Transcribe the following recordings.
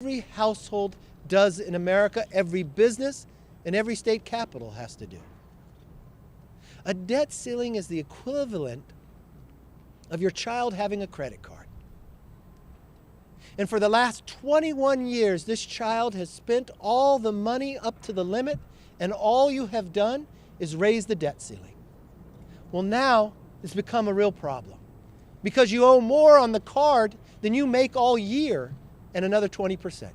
every household does in America, every business and every state capital has to do. A debt ceiling is the equivalent of your child having a credit card. And for the last 21 years, this child has spent all the money up to the limit, and all you have done is raise the debt ceiling. Well, now it's become a real problem because you owe more on the card than you make all year and another 20%.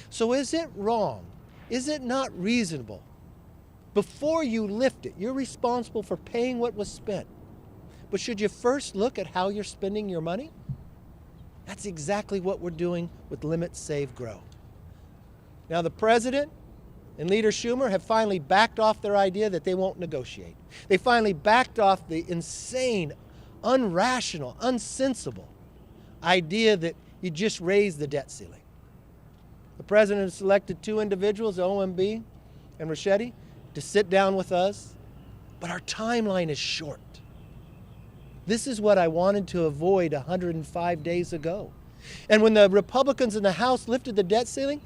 So is it wrong? Is it not reasonable? Before you lift it, you're responsible for paying what was spent. But should you first look at how you're spending your money? That's exactly what we're doing with Limit, Save, Grow. Now the President and Leader Schumer have finally backed off their idea that they won't negotiate. They finally backed off the insane, unrational, unsensible idea that you just raise the debt ceiling. The President has selected two individuals, OMB and Ricchetti, to sit down with us, but our timeline is short. This is what I wanted to avoid 105 days ago. And when the Republicans in the House lifted the debt ceiling,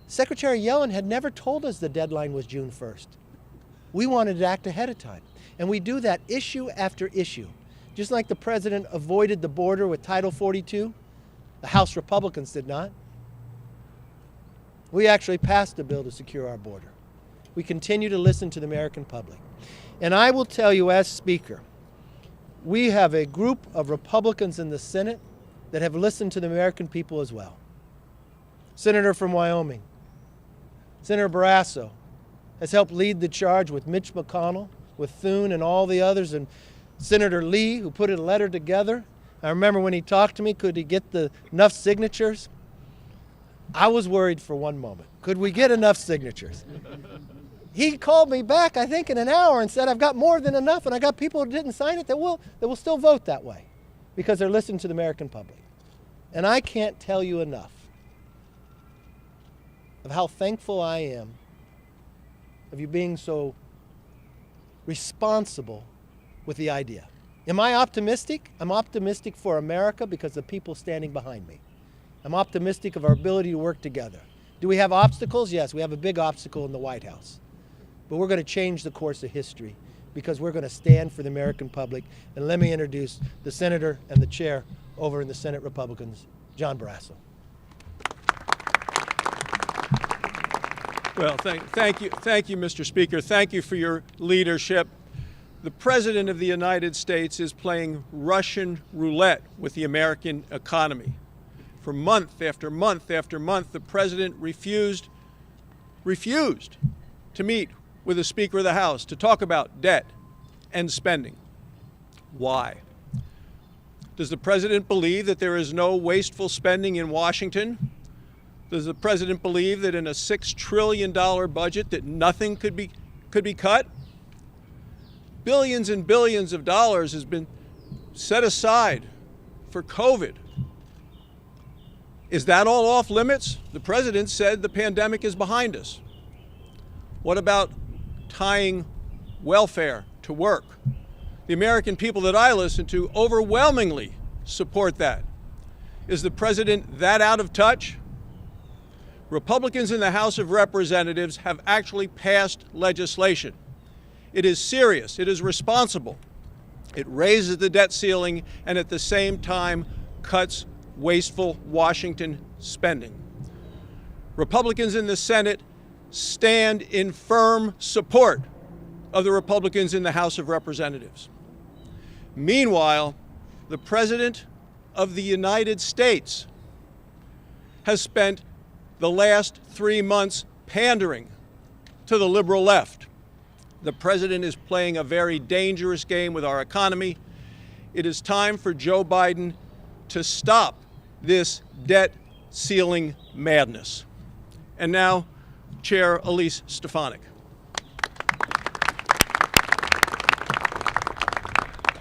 Secretary Yellen had never told us the deadline was June 1st. We wanted to act ahead of time. And we do that issue after issue. Just like the President avoided the border with Title 42, the House Republicans did not. We actually passed a bill to secure our border. We continue to listen to the American public. And I will tell you as Speaker, we have a group of Republicans in the Senate that have listened to the American people as well. Senator from Wyoming, Senator Barrasso, has helped lead the charge with Mitch McConnell, with Thune and all the others, and Senator Lee, who put a letter together. I remember when he talked to me, could he get enough signatures? I was worried for one moment. Could we get enough signatures? He called me back, I think, in an hour and said, I've got more than enough, and I got people who didn't sign it that will still vote that way because they're listening to the American public. And I can't tell you enough of how thankful I am of you being so responsible with the idea. Am I optimistic? I'm optimistic for America because of the people standing behind me. I'm optimistic of our ability to work together. Do we have obstacles? Yes, we have a big obstacle in the White House. But we're going to change the course of history because we're going to stand for the American public. And let me introduce the Senator and the Chair over in the Senate Republicans, John Barrasso. Well, thank you, Mr. Speaker. Thank you for your leadership. The President of the United States is playing Russian roulette with the American economy. For month after month after month, the President refused to meet with the Speaker of the House to talk about debt and spending. Why? Does the President believe that there is no wasteful spending in Washington? Does the President believe that in a $6 trillion budget that nothing could be cut? Billions and billions of dollars has been set aside for COVID. Is that all off limits? The President said the pandemic is behind us. What about tying welfare to work? The American people that I listen to overwhelmingly support that. Is the President that out of touch? Republicans in the House of Representatives have actually passed legislation. It is serious, it is responsible. It raises the debt ceiling and at the same time cuts wasteful Washington spending. Republicans in the Senate stand in firm support of the Republicans in the House of Representatives. Meanwhile, the President of the United States has spent the last 3 months pandering to the liberal left. The President is playing a very dangerous game with our economy. It is time for Joe Biden to stop this debt ceiling madness. And now, Chair Elise Stefanik.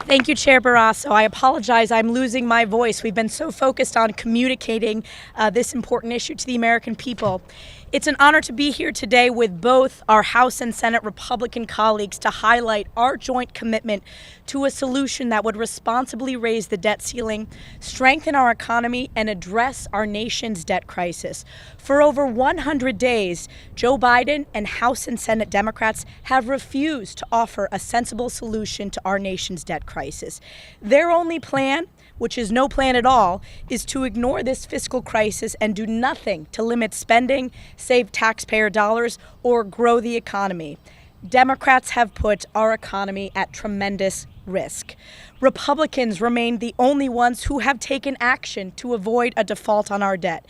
Thank you, Chair Barrasso. I apologize, I'm losing my voice. We've been so focused on communicating this important issue to the American people. It's an honor to be here today with both our House and Senate Republican colleagues to highlight our joint commitment to a solution that would responsibly raise the debt ceiling, strengthen our economy, and address our nation's debt crisis. For over 100 days, Joe Biden and House and Senate Democrats have refused to offer a sensible solution to our nation's debt crisis. Their only plan, which is no plan at all, is to ignore this fiscal crisis and do nothing to limit spending, save taxpayer dollars, or grow the economy. Democrats have put our economy at tremendous risk. Republicans remain the only ones who have taken action to avoid a default on our debt.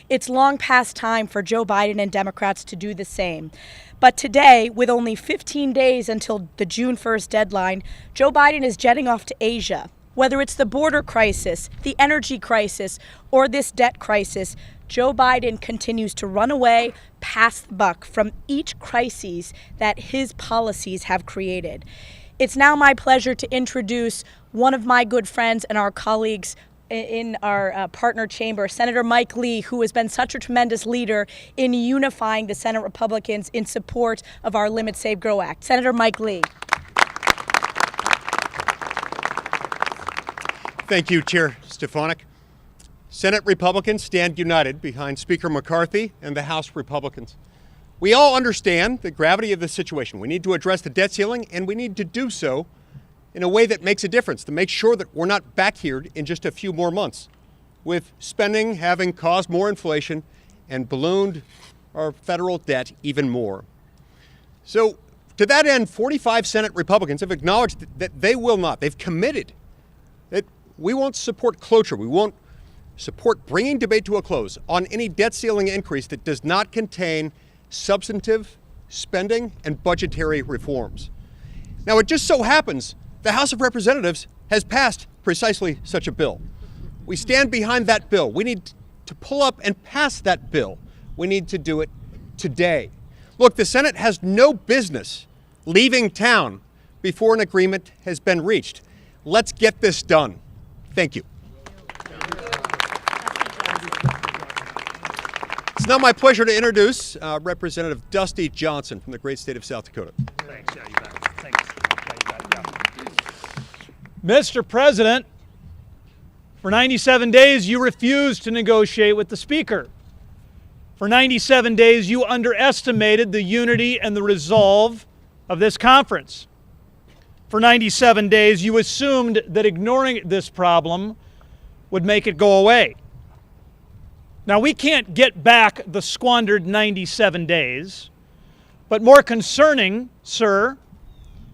It's long past time for Joe Biden and Democrats to do the same. But today, with only 15 days until the June 1st deadline, Joe Biden is jetting off to Asia. Whether it's the border crisis, the energy crisis, or this debt crisis, Joe Biden continues to run away, pass the buck from each crisis that his policies have created. It's now my pleasure to introduce one of my good friends and our colleagues in our partner chamber, Senator Mike Lee, who has been such a tremendous leader in unifying the Senate Republicans in support of our Limit, Save, Grow Act. Senator Mike Lee. Thank you, Chair Stefanik. Senate Republicans stand united behind Speaker McCarthy and the House Republicans. We all understand the gravity of the situation. We need to address the debt ceiling, and we need to do so in a way that makes a difference, to make sure that we're not back here in just a few more months, with spending having caused more inflation and ballooned our federal debt even more. So, to that end, 45 Senate Republicans have acknowledged that they will not, they've committed that we won't support cloture. We won't support bringing debate to a close on any debt ceiling increase that does not contain substantive spending and budgetary reforms. Now, it just so happens the House of Representatives has passed precisely such a bill. We stand behind that bill. We need to pull up and pass that bill. We need to do it today. Look, the Senate has no business leaving town before an agreement has been reached. Let's get this done. Thank you. It's now my pleasure to introduce Representative Dusty Johnson from the great state of South Dakota. Thanks. Yeah, you bet. Thanks. Yeah, you bet. Mr. President, for 97 days you refused to negotiate with the Speaker. For 97 days you underestimated the unity and the resolve of this conference. For 97 days, you assumed that ignoring this problem would make it go away. Now, we can't get back the squandered 97 days, but more concerning, sir,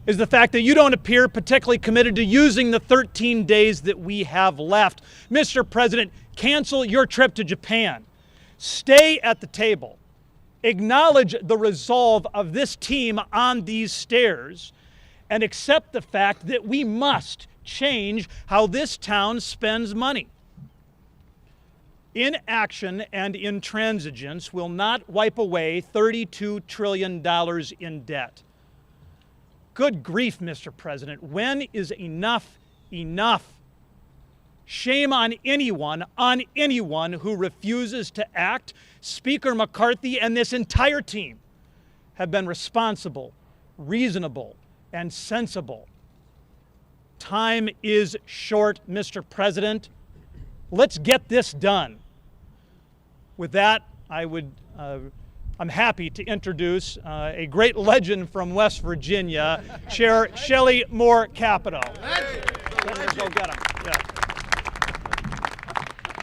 is the fact that you don't appear particularly committed to using the 13 days that we have left. Mr. President, cancel your trip to Japan. Stay at the table. Acknowledge the resolve of this team on these stairs, and accept the fact that we must change how this town spends money. Inaction and intransigence will not wipe away $32 trillion in debt. Good grief, Mr. President, when is enough enough? Shame on anyone who refuses to act. Speaker McCarthy and this entire team have been responsible, reasonable, and sensible. Time is short, Mr. President. Let's get this done. With that, I'm happy to introduce a great legend from West Virginia, Chair Shelley Moore Capito. Go get him. Yeah.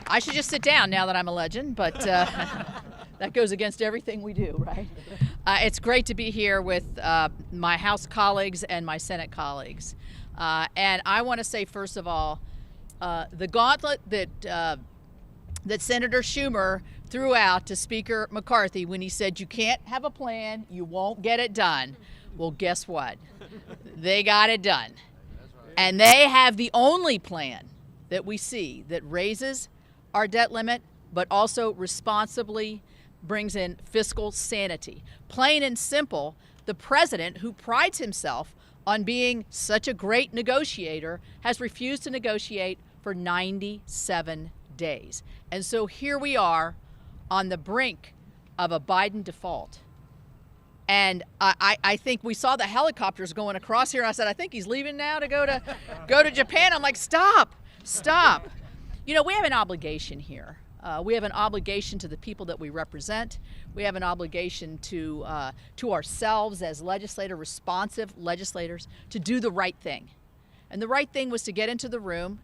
I should just sit down now that I'm a legend, but that goes against everything we do, right? It's great to be here with my House colleagues and my Senate colleagues. And I want to say, first of all, the gauntlet that Senator Schumer threw out to Speaker McCarthy when he said, you can't have a plan, you won't get it done. Well, guess what? They got it done. And they have the only plan that we see that raises our debt limit, but also responsibly brings in fiscal sanity. Plain and simple, the president, who prides himself on being such a great negotiator, has refused to negotiate for 97 days. And so here we are on the brink of a Biden default. And I think we saw the helicopters going across here. I said, I think he's leaving now to go to Japan. I'm like, stop. You know, we have an obligation here. We have an obligation to the people that we represent. We have an obligation to ourselves as responsive legislators, to do the right thing. And the right thing was to get into the room.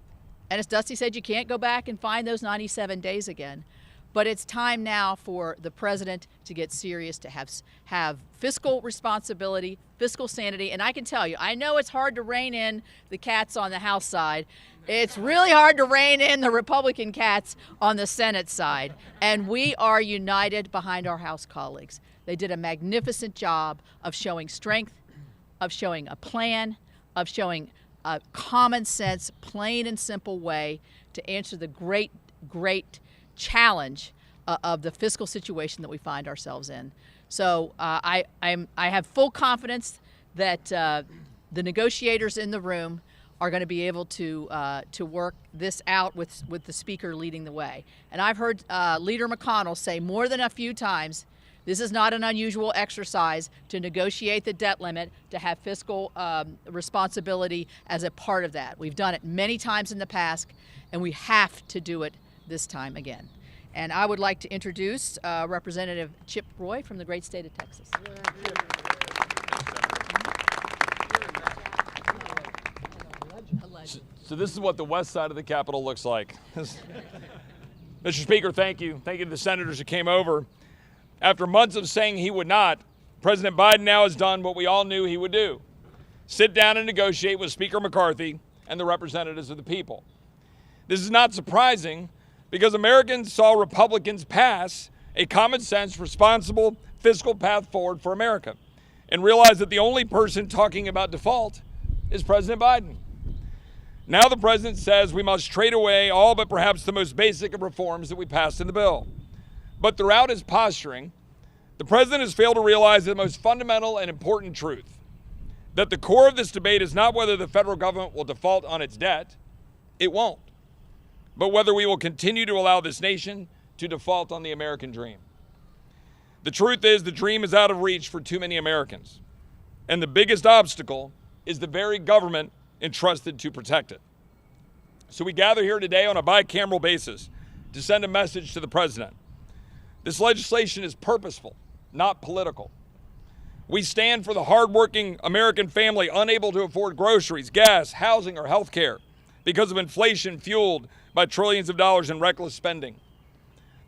And as Dusty said, you can't go back and find those 97 days again. But it's time now for the president to get serious, to have fiscal responsibility, fiscal sanity. And I can tell you, I know it's hard to rein in the cats on the House side. It's really hard to rein in the Republican cats on the Senate side. And we are united behind our House colleagues. They did a magnificent job of showing strength, of showing a plan, of showing a common sense, plain and simple way to answer the great challenge of the fiscal situation that we find ourselves in. So I have full confidence that the negotiators in the room are going to be able to work this out with the Speaker leading the way. And I've heard Leader McConnell say more than a few times, this is not an unusual exercise to negotiate the debt limit, to have fiscal responsibility as a part of that. We've done it many times in the past, and we have to do it this time again. And I would like to introduce Representative Chip Roy from the great state of Texas. So this is what the west side of the Capitol looks like. Mr. Speaker, thank you. Thank you to the senators who came over. After months of saying he would not, President Biden now has done what we all knew he would do: sit down and negotiate with Speaker McCarthy and the representatives of the people. This is not surprising, because Americans saw Republicans pass a common sense, responsible fiscal path forward for America and realized that the only person talking about default is President Biden. Now the president says we must trade away all but perhaps the most basic of reforms that we passed in the bill. But throughout his posturing, the president has failed to realize the most fundamental and important truth: that the core of this debate is not whether the federal government will default on its debt. It won't. But whether we will continue to allow this nation to default on the American dream. The truth is, the dream is out of reach for too many Americans. And the biggest obstacle is the very government entrusted to protect it. So we gather here today on a bicameral basis to send a message to the president. This legislation is purposeful, not political. We stand for the hardworking American family unable to afford groceries, gas, housing, or health care because of inflation fueled by trillions of dollars in reckless spending.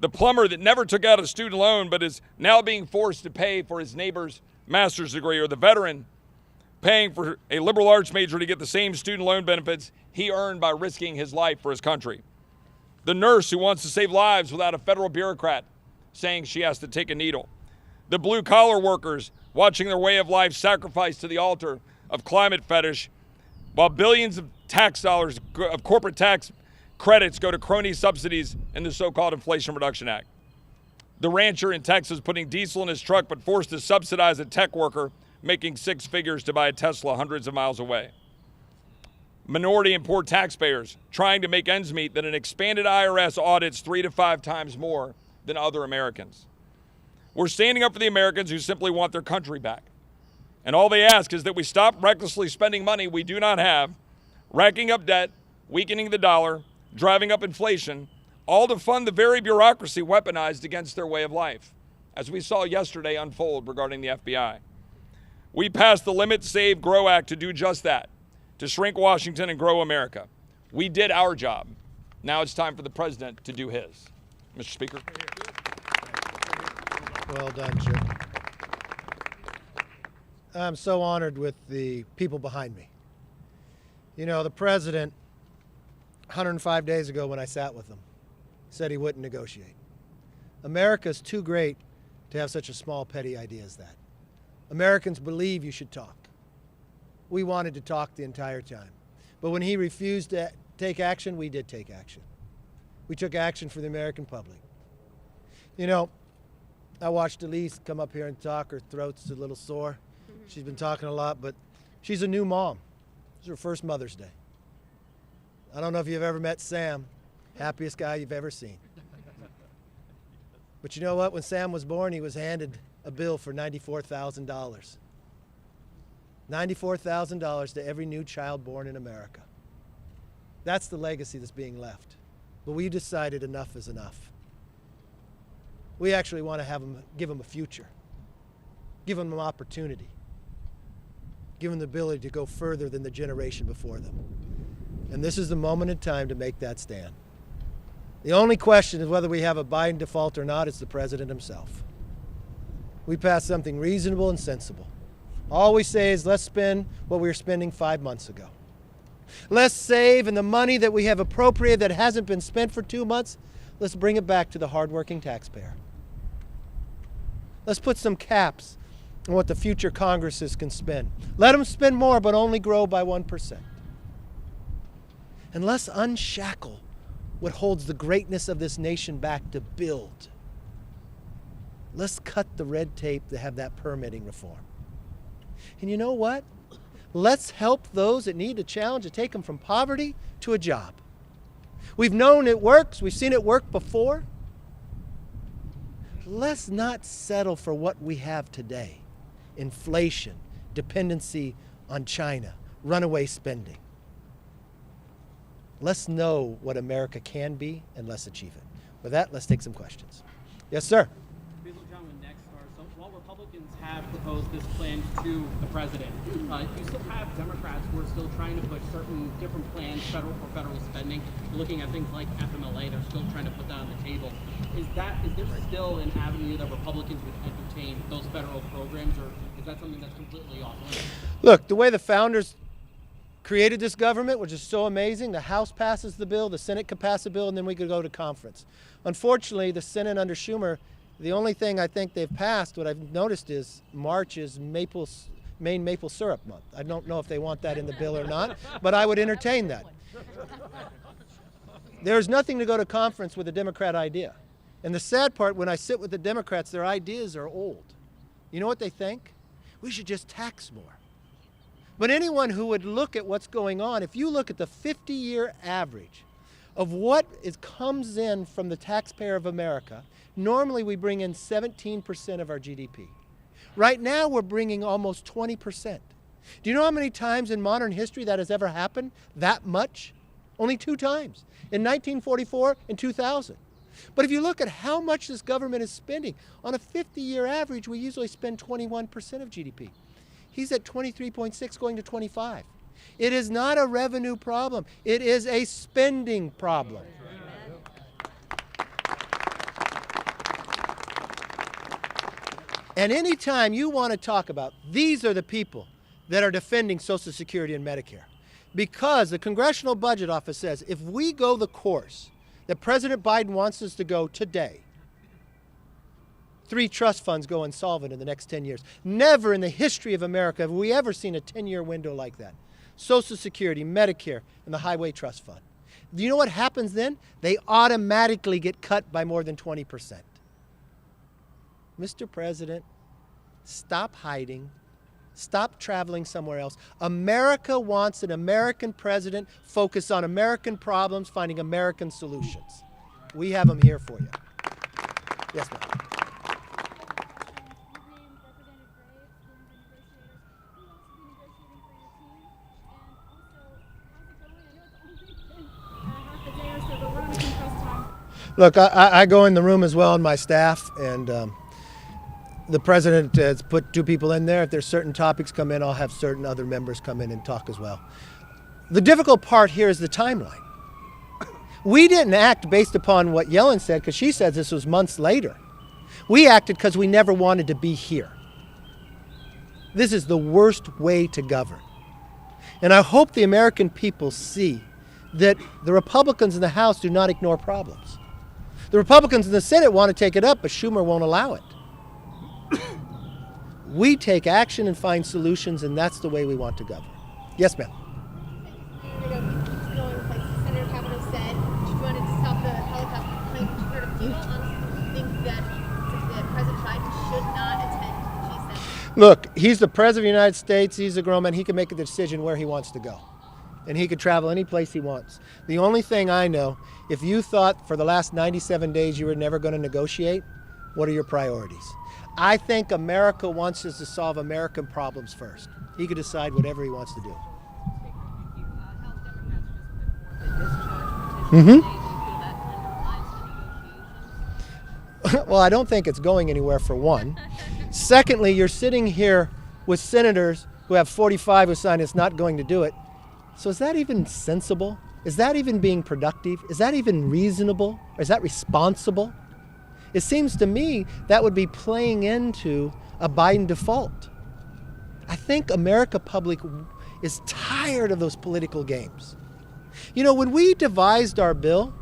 The plumber that never took out a student loan but is now being forced to pay for his neighbor's master's degree, or the veteran paying for a liberal arts major to get the same student loan benefits he earned by risking his life for his country. The nurse who wants to save lives without a federal bureaucrat saying she has to take a needle. The blue-collar workers watching their way of life sacrificed to the altar of climate fetish, while billions of tax dollars of corporate tax credits go to crony subsidies in the so-called Inflation Reduction Act. The rancher in Texas putting diesel in his truck but forced to subsidize a tech worker making six figures to buy a Tesla hundreds of miles away. Minority and poor taxpayers trying to make ends meet that an expanded IRS audits 3 to 5 times more than other Americans. We're standing up for the Americans who simply want their country back. And all they ask is that we stop recklessly spending money we do not have, racking up debt, weakening the dollar, driving up inflation, all to fund the very bureaucracy weaponized against their way of life, as we saw yesterday unfold regarding the FBI. We passed the Limit, Save, Grow Act to do just that, to shrink Washington and grow America. We did our job. Now it's time for the president to do his. Mr. Speaker. Well done, Chip. I'm so honored with the people behind me. You know, the president, 105 days ago when I sat with him, said he wouldn't negotiate. America's too great to have such a small, petty idea as that. Americans believe you should talk. We wanted to talk the entire time. But when he refused to take action, we did take action. We took action for the American public. You know, I watched Elise come up here and talk. Her throat's a little sore. She's been talking a lot, but She's a new mom. It's her first Mother's Day. I don't know if you've ever met Sam, happiest guy you've ever seen. But you know what? When Sam was born, he was handed a bill for $94,000. $94,000 to every new child born in America. That's the legacy that's being left. But we decided enough is enough. We actually want to give them a future, give them an opportunity, give them the ability to go further than the generation before them. And this is the moment in time to make that stand. The only question is whether we have a Biden default or not. It's the president himself. We passed something reasonable and sensible. All we say is let's spend what we were spending 5 months ago. Let's save, and the money that we have appropriated that hasn't been spent for 2 months, let's bring it back to the hardworking taxpayer. Let's put some caps on what the future Congresses can spend. Let them spend more, but only grow by 1%. And let's unshackle what holds the greatness of this nation back to build. Let's cut the red tape to have that permitting reform. And you know what? Let's help those that need a challenge to take them from poverty to a job. We've known it works. We've seen it work before. Let's not settle for what we have today. Inflation, dependency on China, runaway spending. Let's know what America can be, and let's achieve it. With that, let's take some questions. Yes, sir. So while Republicans have proposed this plan to the president, you still have Democrats who are still trying to push certain different plans for federal spending. Looking at things like FMLA, they're still trying to put that on the table. Is there still an avenue that Republicans would entertain those federal programs, or is that something that's completely off limits? Look, the way the founders created this government, which is so amazing, the House passes the bill, the Senate could pass a bill, and then we could go to conference. Unfortunately, the Senate under Schumer, the only thing I think they've passed, what I've noticed is March is Maine maple syrup month. I don't know if they want that in the bill or not, but I would entertain that. There's nothing to go to conference with a Democrat idea. And the sad part, when I sit with the Democrats, their ideas are old. You know what they think? We should just tax more. But anyone who would look at what's going on, if you look at the 50-year average of what comes in from the taxpayer of America, normally we bring in 17% of our GDP. Right now we're bringing almost 20%. Do you know how many times in modern history that has ever happened? That much? Only 2 times, in 1944 and 2000. But if you look at how much this government is spending, on a 50-year average, we usually spend 21% of GDP. He's at 23.6 going to 25. It is not a revenue problem. It is a spending problem. And anytime you want to talk about, these are the people that are defending Social Security and Medicare. Because the Congressional Budget Office says if we go the course that President Biden wants us to go today, 3 trust funds go insolvent in the next 10 years. Never in the history of America have we ever seen a 10-year window like that. Social Security, Medicare, and the Highway Trust Fund. Do you know what happens then? They automatically get cut by more than 20%. Mr. President, stop hiding. Stop traveling somewhere else. America wants an American president focused on American problems, finding American solutions. We have them here for you. Yes, ma'am. Look, I go in the room as well, and my staff, and the president has put 2 people in there. If there's certain topics come in, I'll have certain other members come in and talk as well. The difficult part here is the timeline. We didn't act based upon what Yellen said, because she says this was months later. We acted because we never wanted to be here. This is the worst way to govern. And I hope the American people see that the Republicans in the House do not ignore problems. The Republicans in the Senate want to take it up, but Schumer won't allow it. We take action and find solutions, and that's the way we want to govern. Yes, ma'am. Senator Kavanaugh said she wanted to stop the helicopter plane. Do you honestly think that President Biden should not attend G7? Look, he's the President of the United States. He's a grown man. He can make a decision where he wants to go. And he could travel any place he wants. The only thing I know, if you thought for the last 97 days you were never going to negotiate, what are your priorities? I think America wants us to solve American problems first. He could decide whatever he wants to do. Well, I don't think it's going anywhere, for one. Secondly, you're sitting here with senators who have 45 who signed it's not going to do it. So is that even sensible? Is that even being productive? Is that even reasonable? Or is that responsible? It seems to me that would be playing into a Biden default. I think America public is tired of those political games. You know, when we devised our bill,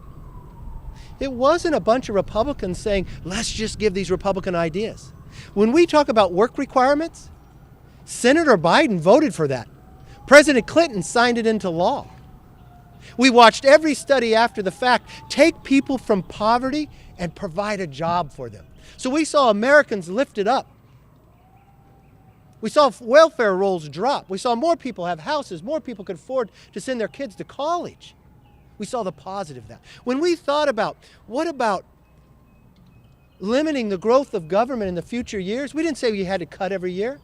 it wasn't a bunch of Republicans saying, let's just give these Republican ideas. When we talk about work requirements, Senator Biden voted for that. President Clinton signed it into law. We watched every study after the fact take people from poverty and provide a job for them. So we saw Americans lifted up. We saw welfare rolls drop. We saw more people have houses. More people could afford to send their kids to college. We saw the positive of that. When we thought about, what about limiting the growth of government in the future years, we didn't say we had to cut every year.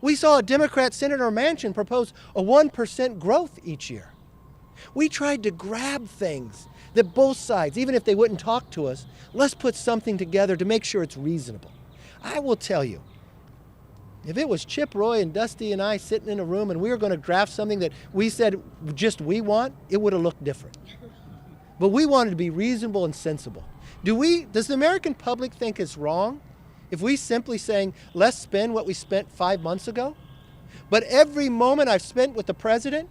We saw a Democrat Senator Manchin propose a 1% growth each year. We tried to grab things that both sides, even if they wouldn't talk to us, let's put something together to make sure it's reasonable. I will tell you, if it was Chip Roy and Dusty and I sitting in a room and we were going to draft something that we said just we want, it would have looked different. But we wanted to be reasonable and sensible. Does the American public think it's wrong if we simply saying, let's spend what we spent 5 months ago? But every moment I've spent with the president,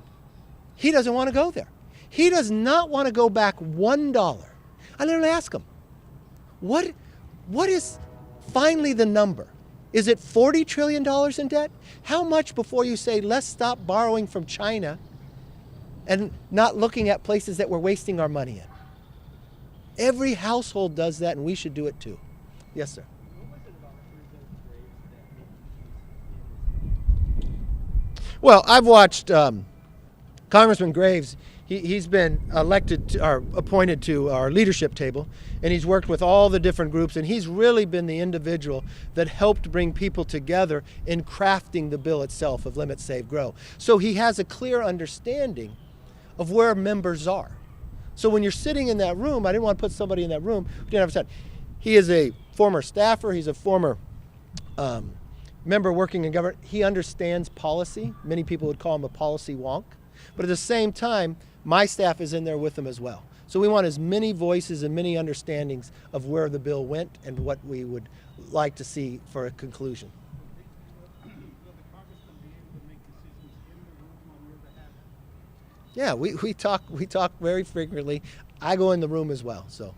he doesn't want to go there. He does not want to go back $1. I literally ask him, what is finally the number? Is it $40 trillion in debt? How much before you say, let's stop borrowing from China and not looking at places that we're wasting our money in? Every household does that, and we should do it too. Yes, sir. Well, I've watched Congressman Graves. He's been appointed to our leadership table, and he's worked with all the different groups, and he's really been the individual that helped bring people together in crafting the bill itself of Limit, Save, Grow. So he has a clear understanding of where members are. So when you're sitting in that room, I didn't want to put somebody in that room who didn't have a time. He is a former staffer. He's a former member working in government. He understands policy. Many people would call him a policy wonk. But at the same time, my staff is in there with him as well. So we want as many voices and many understandings of where the bill went and what we would like to see for a conclusion. Yeah, we talk very frequently. I go in the room as well. So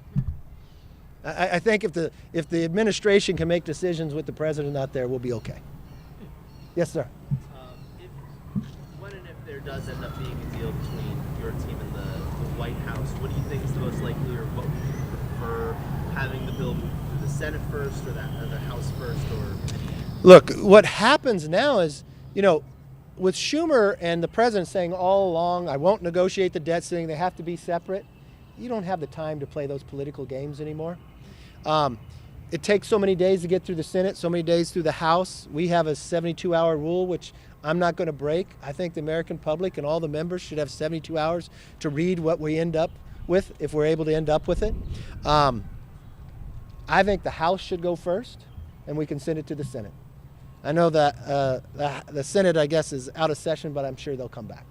I think if the administration can make decisions with the president not there, we'll be okay. Yes, sir. When and if there does end up being a deal between your team and the White House, what do you think is the most likely, or what would you prefer, having the bill move through the Senate first or the House first? Or look, what happens now is, with Schumer and the president saying all along, I won't negotiate the debt ceiling, they have to be separate, you don't have the time to play those political games anymore. It takes so many days to get through the Senate, so many days through the House. We have a 72-hour rule, which I'm not going to break. I think the American public and all the members should have 72 hours to read what we end up with, if we're able to end up with it. I think the House should go first, and we can send it to the Senate. I know that the Senate, I guess, is out of session, but I'm sure they'll come back.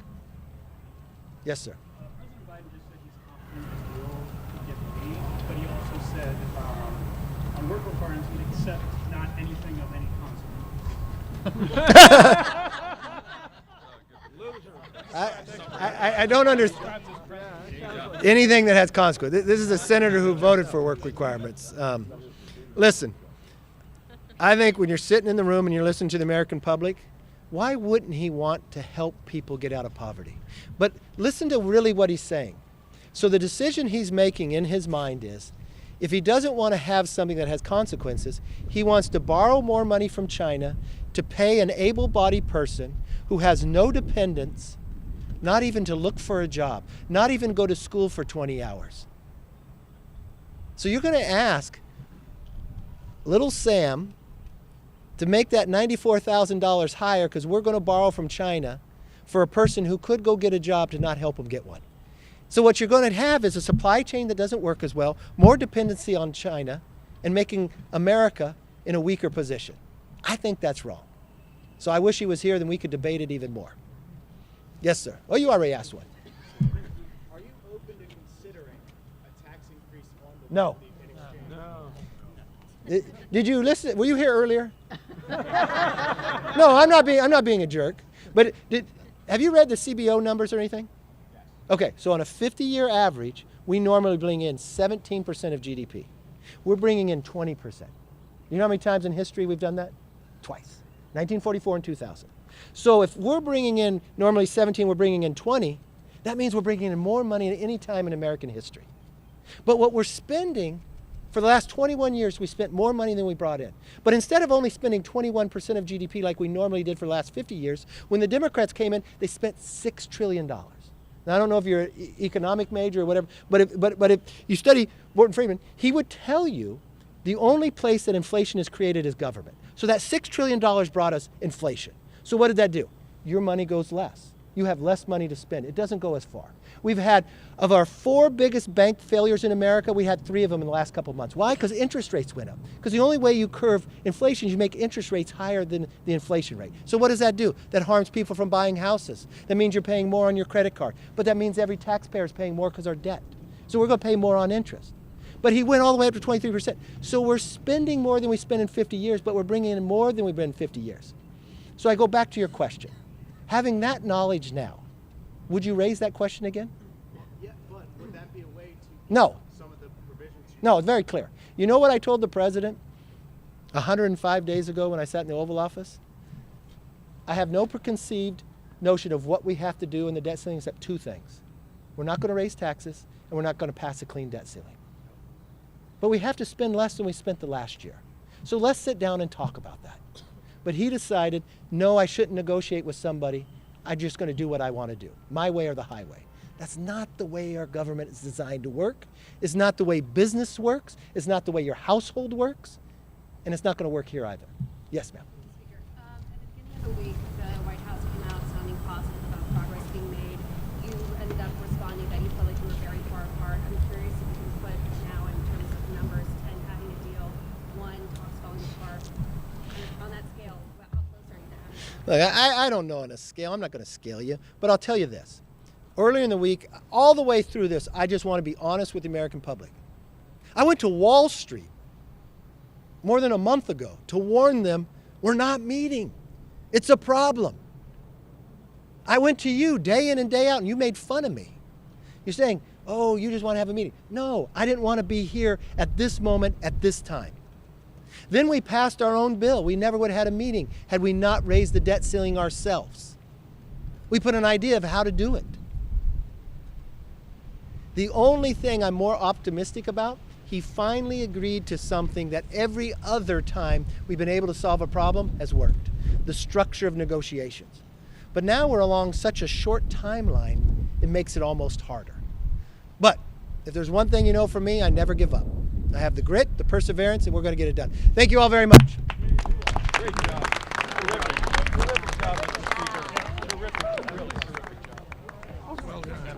Yes, sir. President Biden just said he's confident this bill will get paid, but he also said on work requirements would accept not anything of any consequence. I don't understand anything that has consequence. This is a senator who voted for work requirements. Listen, I think when you're sitting in the room and you're listening to the American public, why wouldn't he want to help people get out of poverty? But listen to really what he's saying. So the decision he's making in his mind is, If he doesn't want to have something that has consequences, he wants to borrow more money from China to pay an able-bodied person who has no dependents, not even to look for a job, not even go to school for 20 hours. So you're going to ask little Sam to make that $94,000 higher because we're going to borrow from China for a person who could go get a job to not help him get one. So what you're going to have is a supply chain that doesn't work as well, more dependency on China, and making America in a weaker position. I think that's wrong. So I wish he was here, then we could debate it even more. Yes, sir. Oh, you already asked one. Are you open to considering a tax increase on the No. Did you listen? Were you here earlier? No, I'm not being a jerk. But have you read the CBO numbers or anything? Yes. Okay, so on a 50-year average, we normally bring in 17% of GDP. We're bringing in 20%. You know how many times in history we've done that? Twice. 1944 and 2000. So if we're bringing in normally 17, we're bringing in 20, that means we're bringing in more money than any time in American history. But what we're spending, for the last 21 years, we spent more money than we brought in. But instead of only spending 21% of GDP like we normally did for the last 50 years, when the Democrats came in, they spent $6 trillion. Now, I don't know if you're an economic major or whatever, but if you study Morton Friedman, he would tell you the only place that inflation is created is government. So that $6 trillion brought us inflation. So what did that do? Your money goes less. You have less money to spend. It doesn't go as far. We've had, of our 4 biggest bank failures in America, we had 3 of them in the last couple of months. Why? Because interest rates went up. Because the only way you curve inflation is you make interest rates higher than the inflation rate. So what does that do? That harms people from buying houses. That means you're paying more on your credit card. But that means every taxpayer is paying more because our debt. So we're going to pay more on interest. But he went all the way up to 23%. So we're spending more than we spent in 50 years, but we're bringing in more than we've been in 50 years. So I go back to your question. Having that knowledge now, would you raise that question again? Yeah, but would that be a way to No. some of the provisions? No, it's very clear. You know what I told the president 105 days ago when I sat in the Oval Office? I have no preconceived notion of what we have to do in the debt ceiling except 2 things. We're not going to raise taxes, and we're not going to pass a clean debt ceiling. But we have to spend less than we spent the last year. So let's sit down and talk about that. But he decided, no, I shouldn't negotiate with somebody. I'm just going to do what I want to do, my way or the highway. That's not the way our government is designed to work. It's not the way business works. It's not the way your household works. And it's not going to work here either. Yes, ma'am. Speaker, at the beginning of the week, the White House came out sounding positive about progress being made. You ended up responding that you felt like you were very far apart. I'm curious if you can put now in terms of numbers, 10 having a deal, 1 talks falling apart. On that scale, how close are you to having a deal? Look, I don't know on a scale. I'm not going to scale you. But I'll tell you this. Earlier in the week, all the way through this, I just want to be honest with the American public. I went to Wall Street more than a month ago to warn them we're not meeting. It's a problem. I went to you day in and day out, and you made fun of me. You're saying, oh, you just want to have a meeting. No, I didn't want to be here at this moment, at this time. Then we passed our own bill. We never would have had a meeting had we not raised the debt ceiling ourselves. We put an idea of how to do it. The only thing I'm more optimistic about, he finally agreed to something that every other time we've been able to solve a problem has worked. The structure of negotiations. But now we're along such a short timeline, it makes it almost harder. But if there's one thing you know from me, I never give up. I have the grit, the perseverance, and we're going to get it done. Thank you all very much. Great job. Terrific job, Mr. Speaker. Terrific job. Well done.